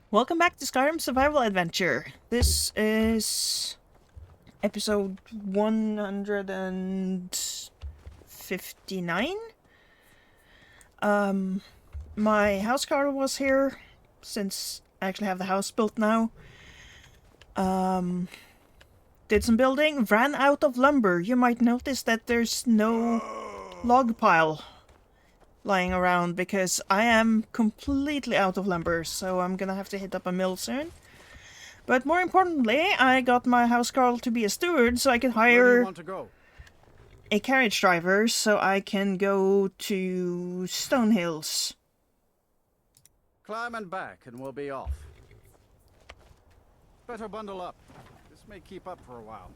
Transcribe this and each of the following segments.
Welcome back to Skyrim Survival Adventure. This is episode 159. My housecarl was here, since I actually have the house built now. Did some building, ran out of lumber. You might notice that there's no log pile lying around because I am completely out of lumber, so I'm gonna have to hit up a mill soon. But more importantly, I got my housecarl to be a steward so I can Where do you hire want to go? a carriage driver so I can go to Stonehills. Climb and back and we'll be off. Better bundle up. This may keep up for a while.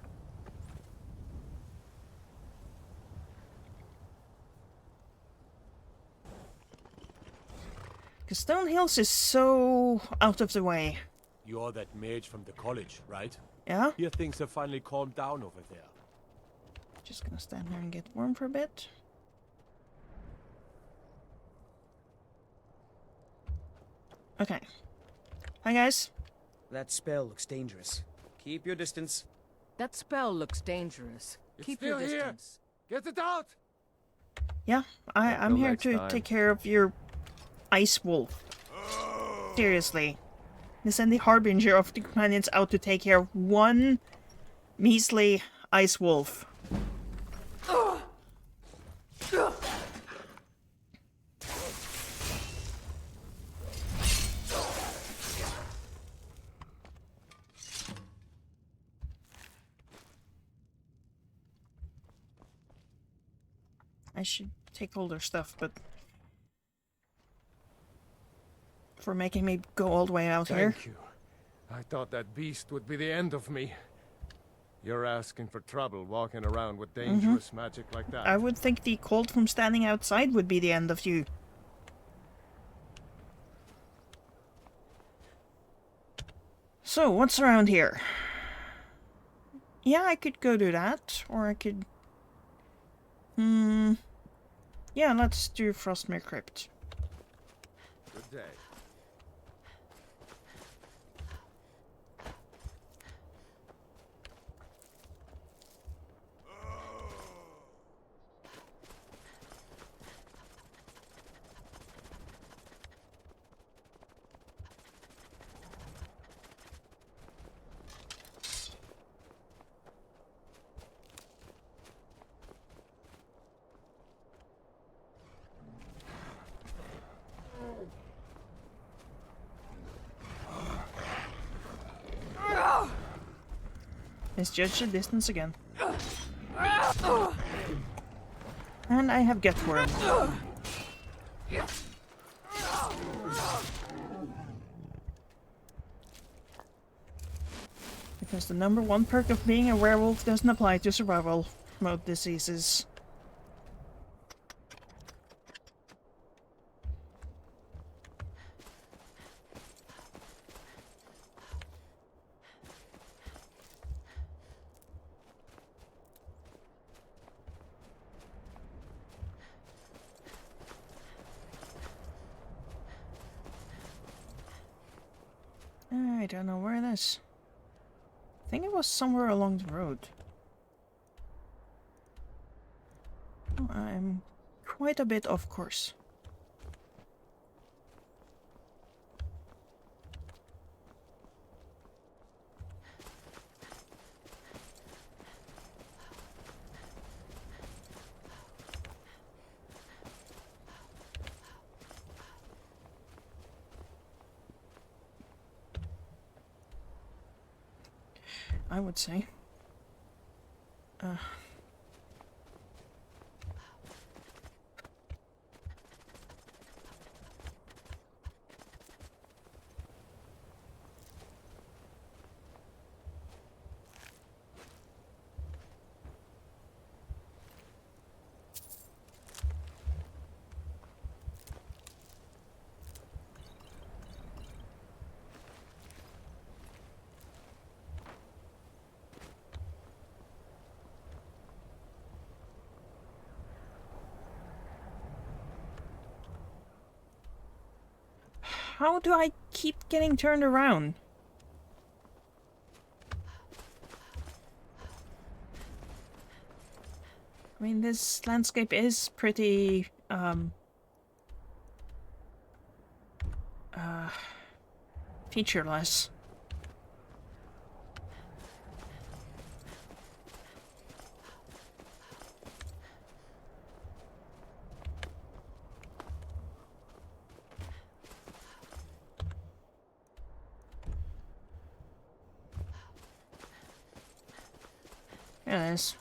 Because Stonehills is so out of the way. You're that mage from the college, right? Yeah? Here things have finally calmed down over there. Just gonna stand here and get warm for a bit. Okay. Hi guys. That spell looks dangerous. Keep your distance. That spell looks dangerous. It's Keep still your here. distance. Get it out! Yeah, I'm here next to time. take care of your ice wolf. Seriously. They send the Harbinger of the companions out to take care of one measly ice wolf. I should take all their stuff, but for making me go all the way out here. Thank you. I thought that beast would be the end of me. You're asking for trouble walking around with dangerous magic like that. I would think the cold from standing outside would be the end of you. So, what's around here? Yeah, I could go do that, or I could... Yeah, let's do Frostmere Crypt. Good day. Let's judge the distance again. And I have get worm. Because the #1 perk of being a werewolf doesn't apply to survival mode diseases. I don't know where it is. I think it was somewhere along the road. Oh, I'm quite a bit off course. I would say. How do I keep getting turned around? I mean, this landscape is pretty, featureless. There it is.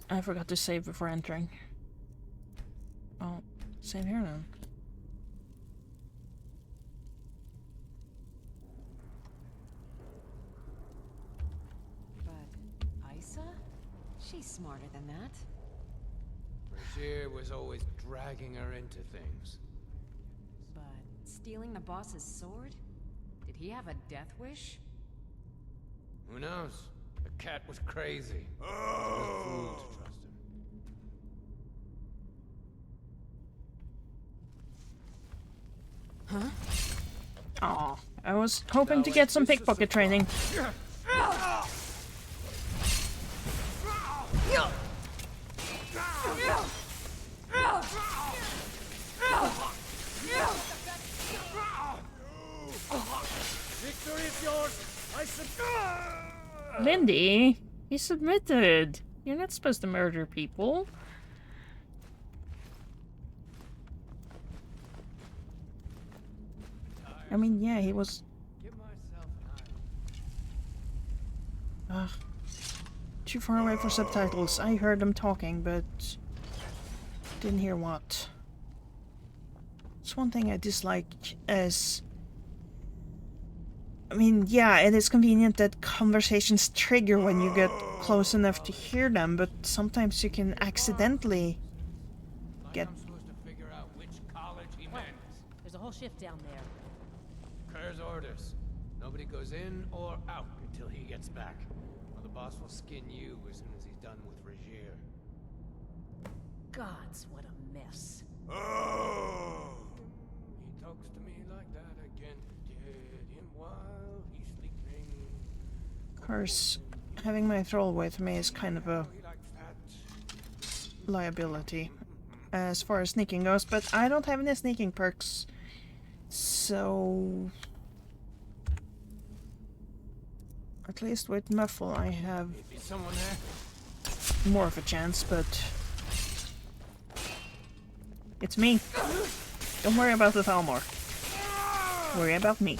I forgot to save before entering. Oh, save here then. But Isa? She's smarter than that. Brashear was always dragging her into things. But stealing the boss's sword? Did he have a death wish? Who knows? The cat was crazy. It was a fool to trust him. Aw, I was hoping to get some pickpocket training. Victory is yours! I submit! Lindy, he submitted. You're not supposed to murder people. I mean, yeah, he was... Ugh. Too far away for subtitles. I heard them talking, but... didn't hear what. It's one thing I dislike is... I mean, yeah, it is convenient that conversations trigger when you get close enough to hear them, but sometimes you can accidentally get... I'm supposed to figure out which college he meant. There's a whole shift down there. Kerr's orders. Nobody goes in or out until he gets back. Or the boss will skin you as soon as he's done with Regier. Gods, what a mess. He talks to me like that again. Did him while he's sleeping. Of course, having my thrall with me is kind of a He likes that. liability as far as sneaking goes, but I don't have any sneaking perks, so at least with Muffle I have Is someone there? more of a chance, but it's me. Don't worry about the Thalmor. Worry about me.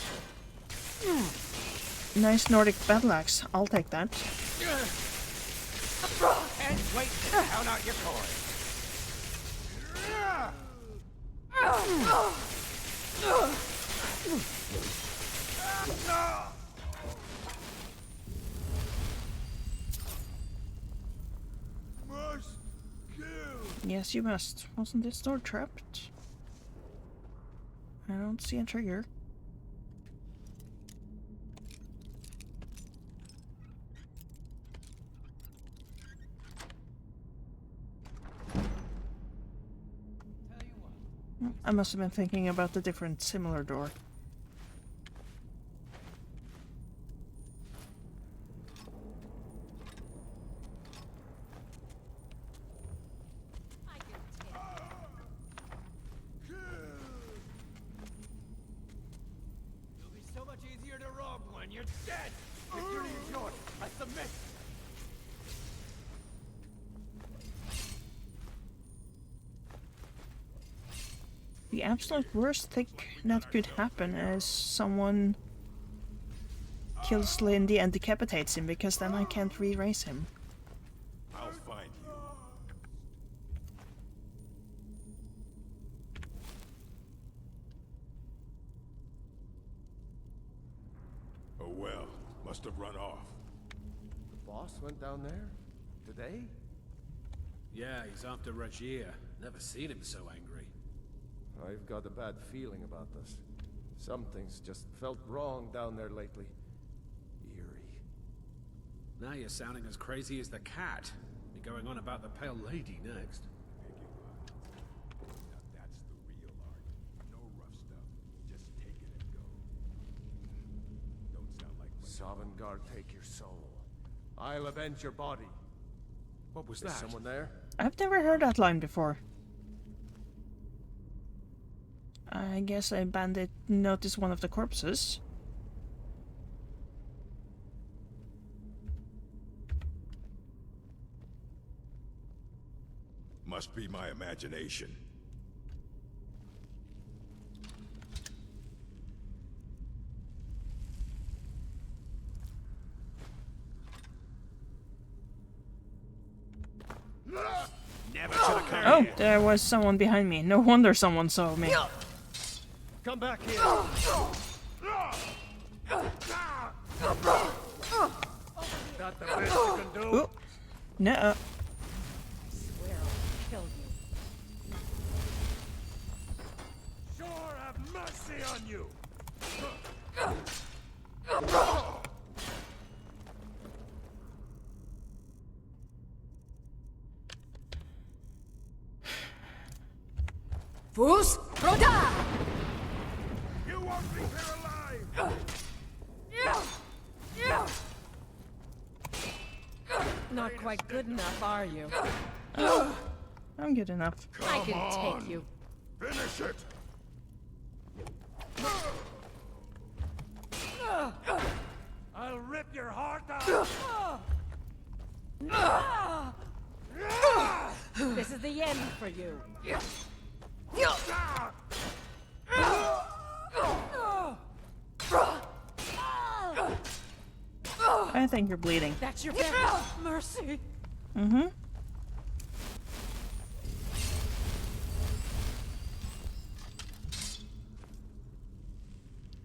Nice Nordic battle axe. I'll take that. And wait to count out your coins. Must kill. Yes, you must. Wasn't this door trapped? I don't see a trigger. I must have been thinking about the different similar door. It'll be so much easier to rob when you're dead. Victory is yours. I submit. The absolute worst thing that could happen is someone kills Lindy and decapitates him, because then I can't re-raise him. I'll find you. Oh well, must have run off. The boss went down there? Today? Yeah, he's after Rajier. Never seen him so angry. I've got a bad feeling about this. Something's just felt wrong down there lately. Eerie. Now you're sounding as crazy as the cat. Be going on about the Pale Lady next. Now that's the real art. No rough stuff. Just take it and go. Don't sound like Sovngarde, take your soul. I'll avenge your body. What was Is that? someone there? I've never heard that line before. I guess a bandit noticed one of the corpses. Must be my imagination. Never should have come Oh, here. there was someone behind me. No wonder someone saw me. Come back here! That the best you can do? Ooh. No. Swear I'll kill you. Sure have mercy on you! Fus Roda! You won't leave here alive! Not quite good enough, are you? I'm good enough. I can take you. Finish it! I'll rip your heart out! This is the end for you. I think you're bleeding. That's your very mercy. Mm-hmm.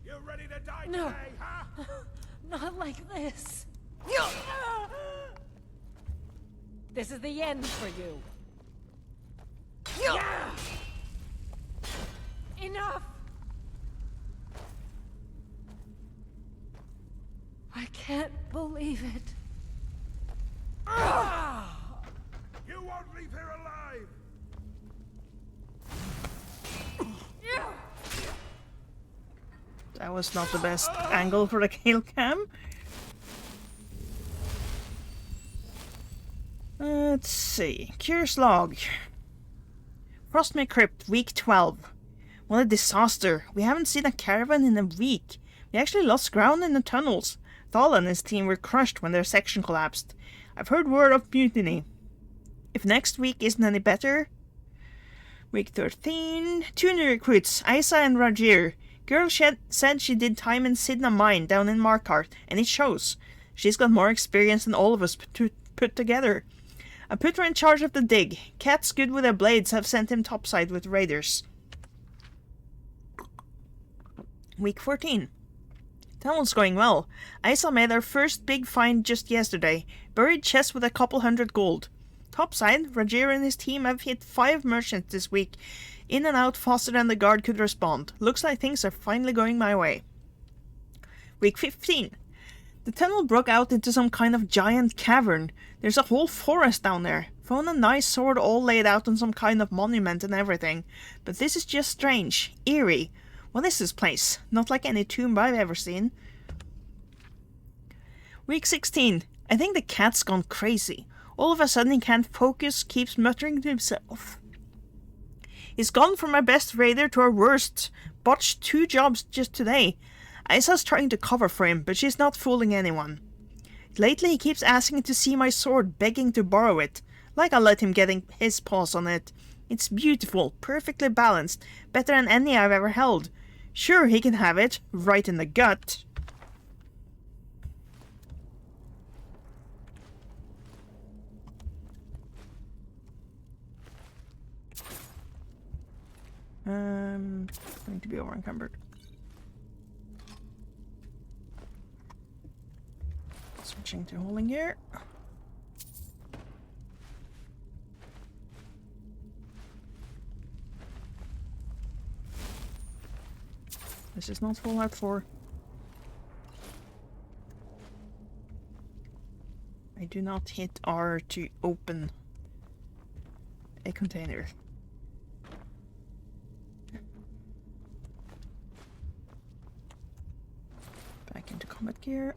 You ready to die No. today, huh? Not like this. This is the end for you. Enough! I can't believe it. You won't leave here alive! That was not the best angle for the kill cam. Let's see. Curious log. Frostmere Crypt, week 12. What a disaster. We haven't seen a caravan in a week. We actually lost ground in the tunnels. Thal and his team were crushed when their section collapsed. I've heard word of mutiny. If next week isn't any better... Week 13. 2 new recruits, Aela and Rajier. Girl said she did time in Sidna Mine down in Markarth, and it shows. She's got more experience than all of us put together. I put her in charge of the dig. Cats good with their blades have sent him topside with raiders. Week 14. Tunnel's going well. Aela made our first big find just yesterday. Buried chest with a couple hundred gold. Topside, Rajier and his team have hit 5 merchants this week. In and out faster than the guard could respond. Looks like things are finally going my way. Week 15. The tunnel broke out into some kind of giant cavern. There's a whole forest down there. Found a nice sword all laid out on some kind of monument and everything. But this is just strange. Eerie. What is this place? Not like any tomb I've ever seen. Week 16. I think the cat's gone crazy. All of a sudden he can't focus, keeps muttering to himself. He's gone from our best raider to our worst. Botched 2 jobs just today. Aela's trying to cover for him, but she's not fooling anyone. Lately he keeps asking to see my sword, begging to borrow it. Like I'll let him get his paws on it. It's beautiful, perfectly balanced, better than any I've ever held. Sure, he can have it, right in the gut. Going to be over encumbered. Switching to holding gear. This is not Fallout 4. I do not hit R to open a container. Back into combat gear.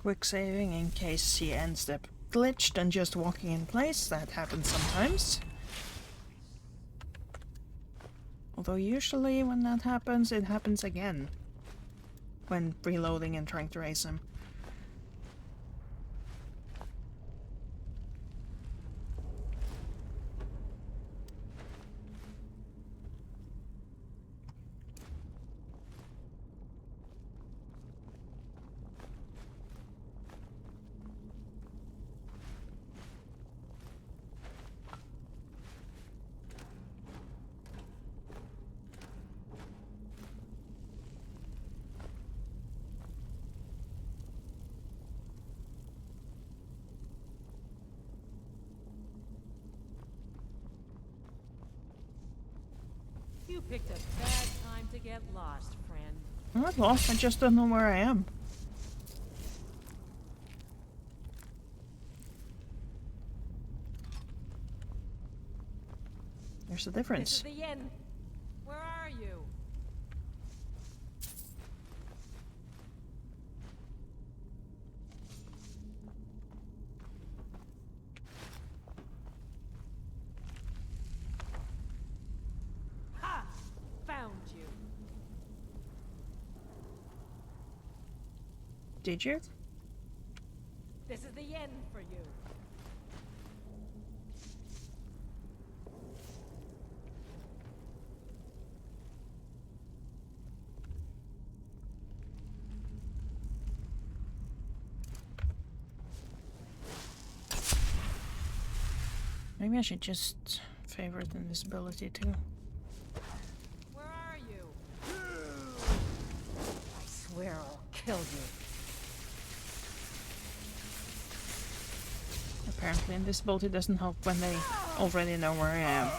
Quick saving in case he ends up glitched and just walking in place. That happens sometimes. Although usually when that happens, it happens again. When reloading and trying to raise him. You picked a bad time to get lost, friend. I'm not lost, I just don't know where I am. There's a This difference. is the end. Where are you? Ha! Found you. Did you? This is the end for you. Maybe I should just favorite invisibility too. Where are you? I swear I'll kill you. Apparently invisibility doesn't help when they already know where I am.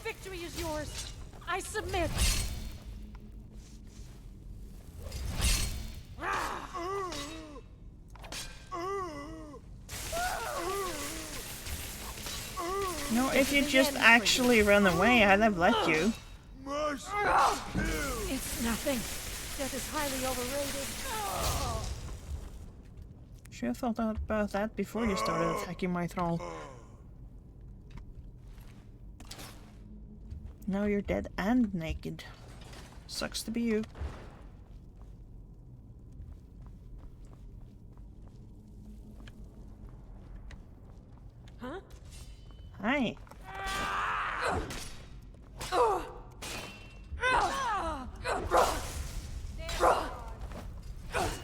Victory is yours. I submit. No, if you just actually run away, I'd have let you. It's nothing. Death is highly overrated. Should have thought about that before you started attacking my thrall. Now you're dead and naked. Sucks to be you. Huh? Hi.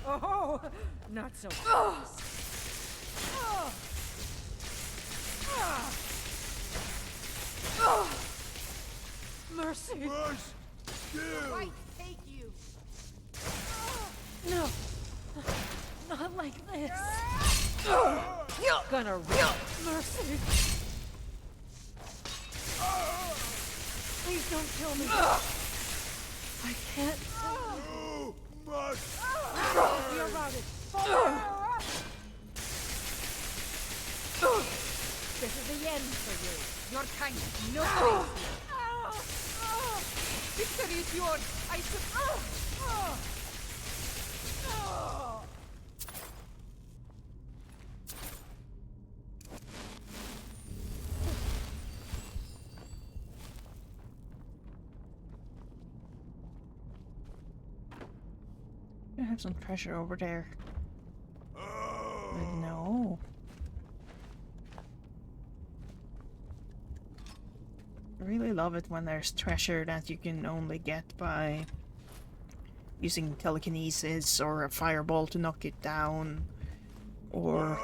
Oh, not so fast. Mercy. Right, Take you. No. Not like this. Gonna rip. Mercy. Please don't kill me. I can't. We are routed. This is the end for you. Your kind. No place. Victory is yours. I I have some treasure over there. But no. really love it when there's treasure that you can only get by using telekinesis or a fireball to knock it down or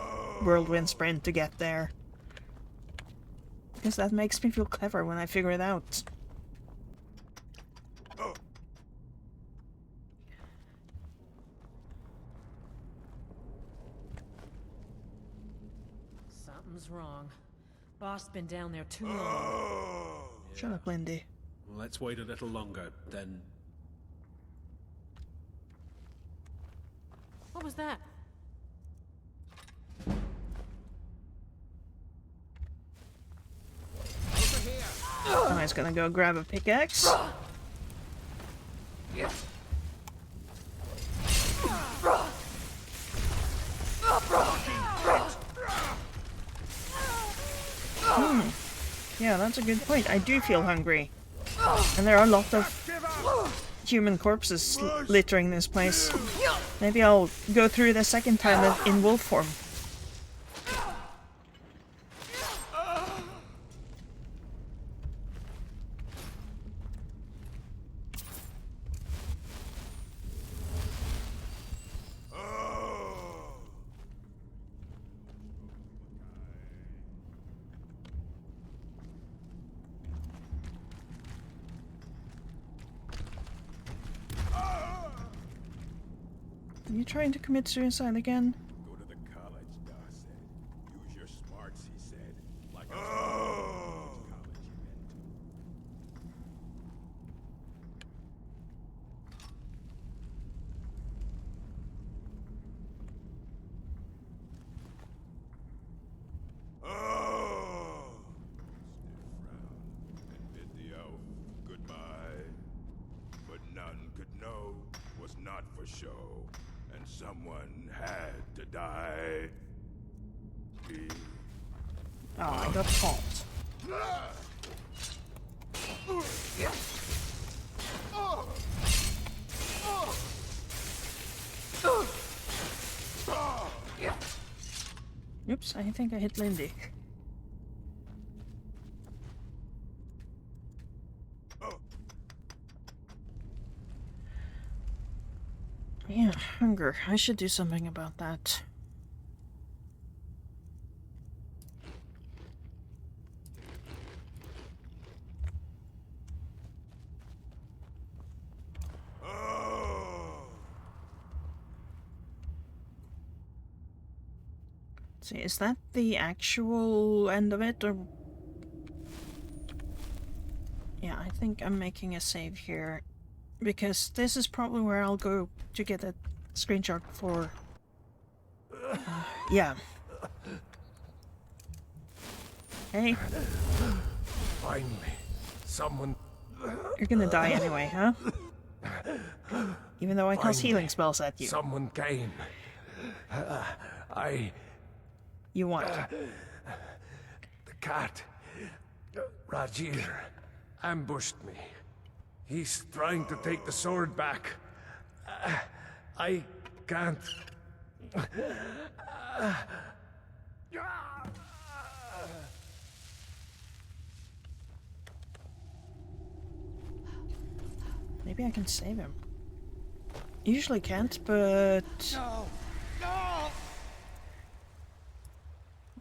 whirlwind sprint to get there. Because that makes me feel clever when I figure it out. Something's wrong. Boss been down there too long. Shut up, Lindy. Well, let's wait a little longer, then. What was that? I was gonna go grab a pickaxe. Yeah, that's a good point. I do feel hungry. And there are a lot of human corpses littering this place. Maybe I'll go through it a second time in wolf form. Are you trying to commit suicide again? Go to the college, Da said. Use your smarts, he said. Like a college he meant. Sniff frowned and bid the elf goodbye. But none could know was not for show, and someone had to die. Oh, I got caught. Oops, I think I hit Lindy. Yeah, hunger. I should do something about that. See, is that the actual end of it, or... Yeah, I think I'm making a save here. Because this is probably where I'll go to get a screenshot for... yeah. Hey. Finally, someone... You're gonna die anyway, huh? Even though I cast healing spells at you. Someone came. You want. The cat, Rajir, ambushed me. He's trying to take the sword back. I can't. Maybe I can save him. Usually can't, but... No! No!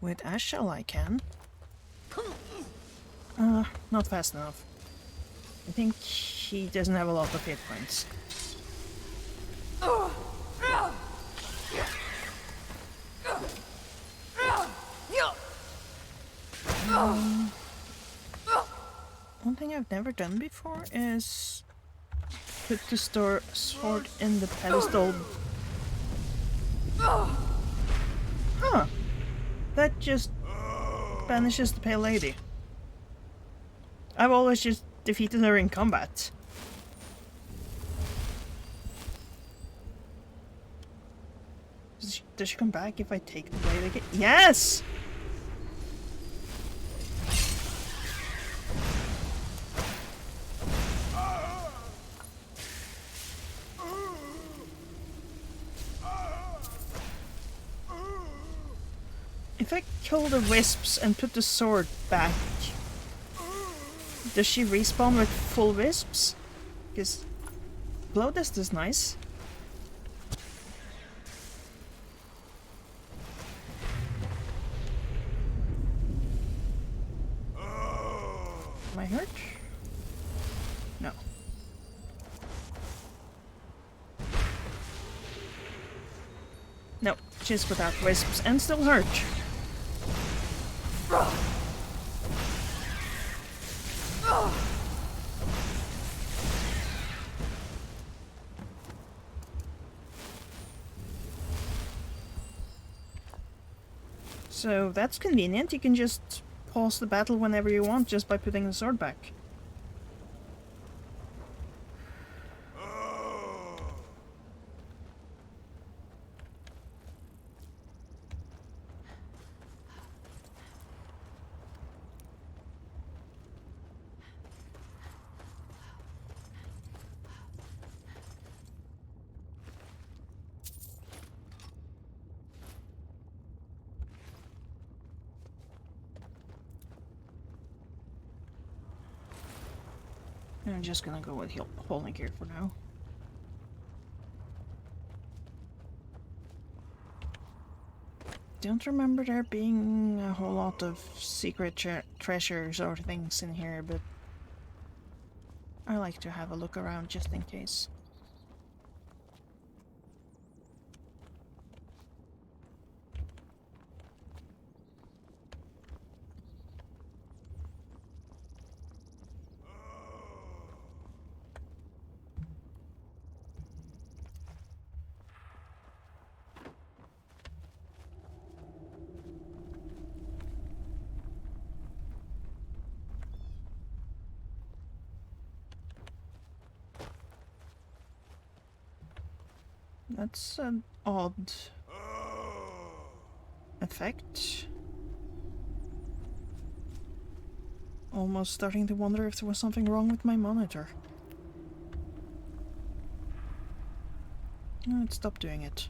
With Ashel I can. Not fast enough. I think he doesn't have a lot of hit points. One thing I've never done before is put the sword in the pedestal. Huh. That just banishes the Pale Lady. I've always just defeated her in combat. Does she come back if I take the blade again? Yes! If I kill the wisps and put the sword back, Does she respawn with full wisps? Because blow dust is nice. Am I hurt? No. No, just without wisps and still hurt. So that's convenient, you can just pause the battle whenever you want just by putting the sword back. I'm just gonna go with holding here for now. Don't remember there being a whole lot of secret treasures or things in here, but I like to have a look around just in case. That's an odd effect. Almost starting to wonder if there was something wrong with my monitor. No, it stopped doing it.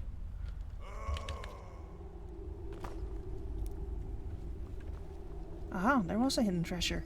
Aha, there was a hidden treasure.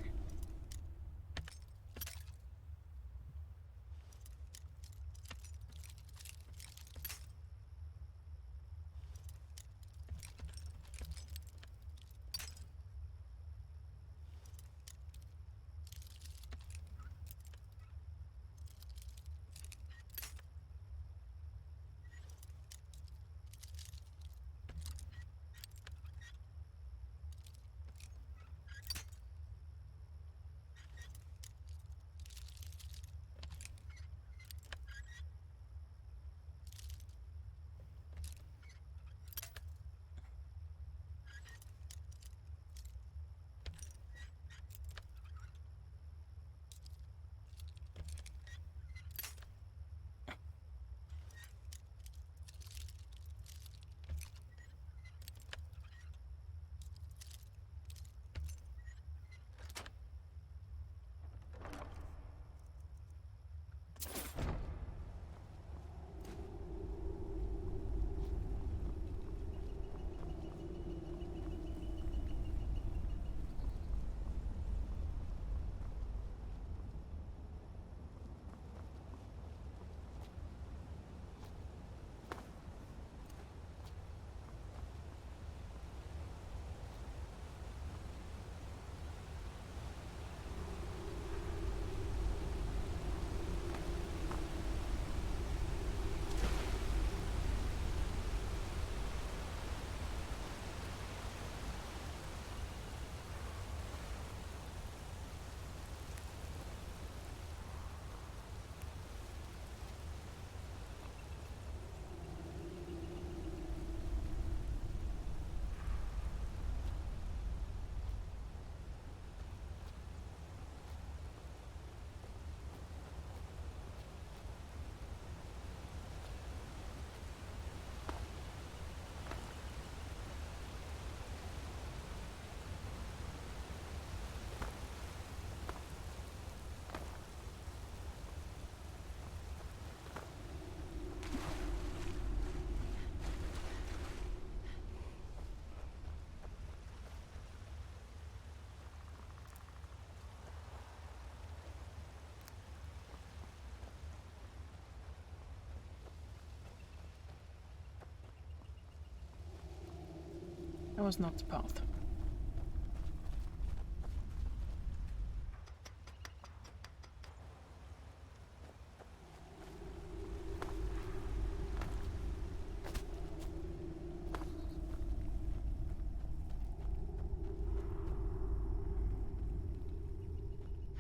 That was not the path.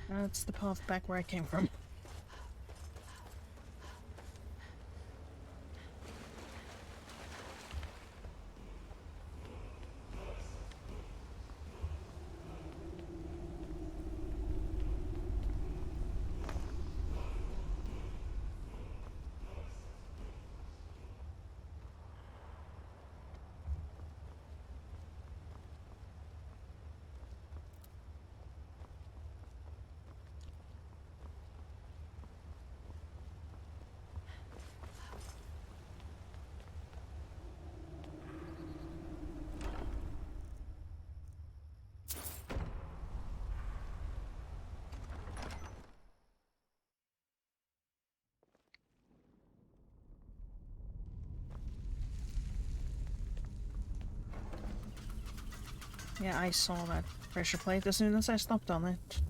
That's the path back where I came from. Yeah, I saw that pressure plate as soon as I stopped on it.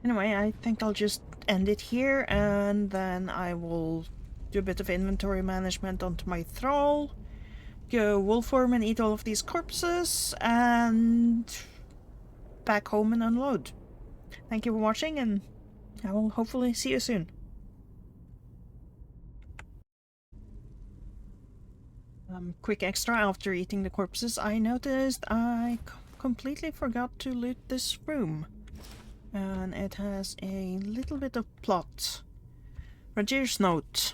Anyway, I think I'll just end it here, and then I will do a bit of inventory management onto my thrall, go wolf form and eat all of these corpses, and back home and unload. Thank you for watching, and I will hopefully see you soon. Quick extra, after eating the corpses, I noticed I completely forgot to loot this room. And it has a little bit of plot. Rogier's note.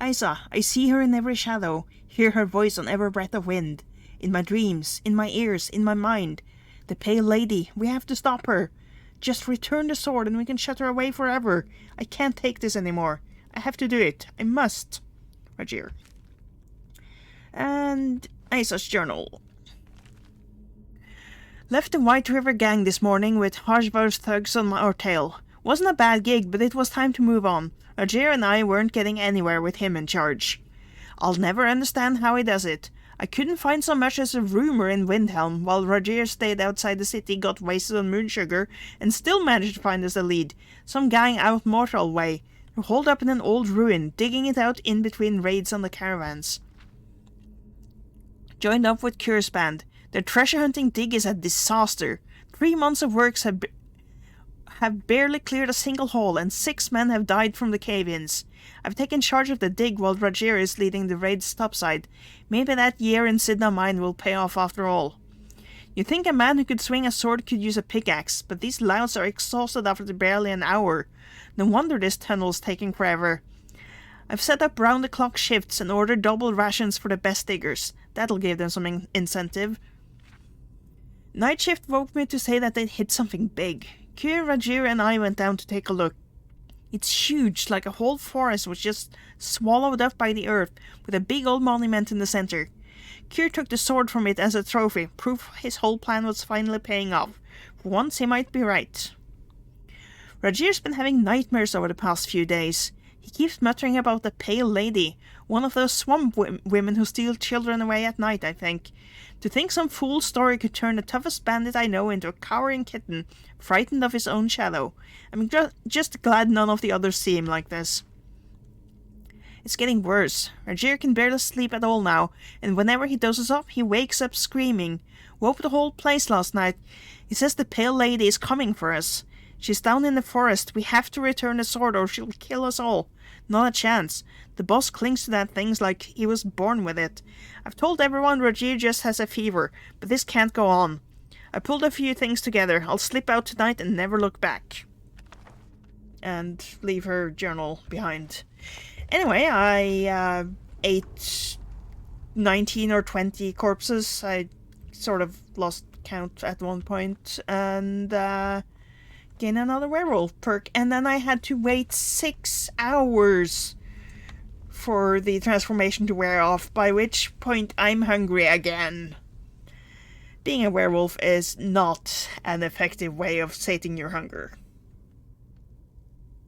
Isa, I see her in every shadow, hear her voice on every breath of wind. In my dreams, in my ears, in my mind. The Pale Lady, we have to stop her. Just return the sword and we can shut her away forever. I can't take this anymore. I have to do it. I must. Rogier. And Isa's journal. Left the White River gang this morning with Harbinger thugs on our tail. Wasn't a bad gig, but it was time to move on. Rogier and I weren't getting anywhere with him in charge. I'll never understand how he does it. I couldn't find so much as a rumor in Windhelm, while Rogier stayed outside the city, got wasted on moon sugar, and still managed to find us a lead. Some gang out Mortal way. They're holed up in an old ruin, digging it out in between raids on the caravans. Joined up with Cur's band. Their treasure hunting dig is a disaster. 3 months of works have barely cleared a single hole, and 6 men have died from the cave-ins. I've taken charge of the dig while Rogier is leading the raid's topside. Maybe that year in Sidna mine will pay off after all. You'd think a man who could swing a sword could use a pickaxe, but these louts are exhausted after barely an hour. No wonder this tunnel's taking forever. I've set up round-the-clock shifts and ordered double rations for the best diggers. That'll give them some incentive. Night shift woke me to say that they'd hit something big. Kyr, Rogier and I went down to take a look. It's huge, like a whole forest was just swallowed up by the earth, with a big old monument in the center. Kyr took the sword from it as a trophy, proof his whole plan was finally paying off. For once he might be right. Rajir's been having nightmares over the past few days. He keeps muttering about the Pale Lady, one of those swamp women who steal children away at night, I think. To think some fool story could turn the toughest bandit I know into a cowering kitten, frightened of his own shadow. I'm just glad none of the others see him like this. It's getting worse. Rajir can barely sleep at all now, and whenever he dozes off, he wakes up screaming. Woke the whole place last night. He says the Pale Lady is coming for us. She's down in the forest. We have to return the sword or she'll kill us all. Not a chance. The boss clings to that thing like he was born with it. I've told everyone Rajir just has a fever, but this can't go on. I pulled a few things together. I'll slip out tonight and never look back. And leave her journal behind. Anyway, I ate 19 or 20 corpses. I sort of lost count at one point. And gain another werewolf perk. And then I had to wait 6 hours for the transformation to wear off, by which point I'm hungry again. Being a werewolf is not an effective way of sating your hunger.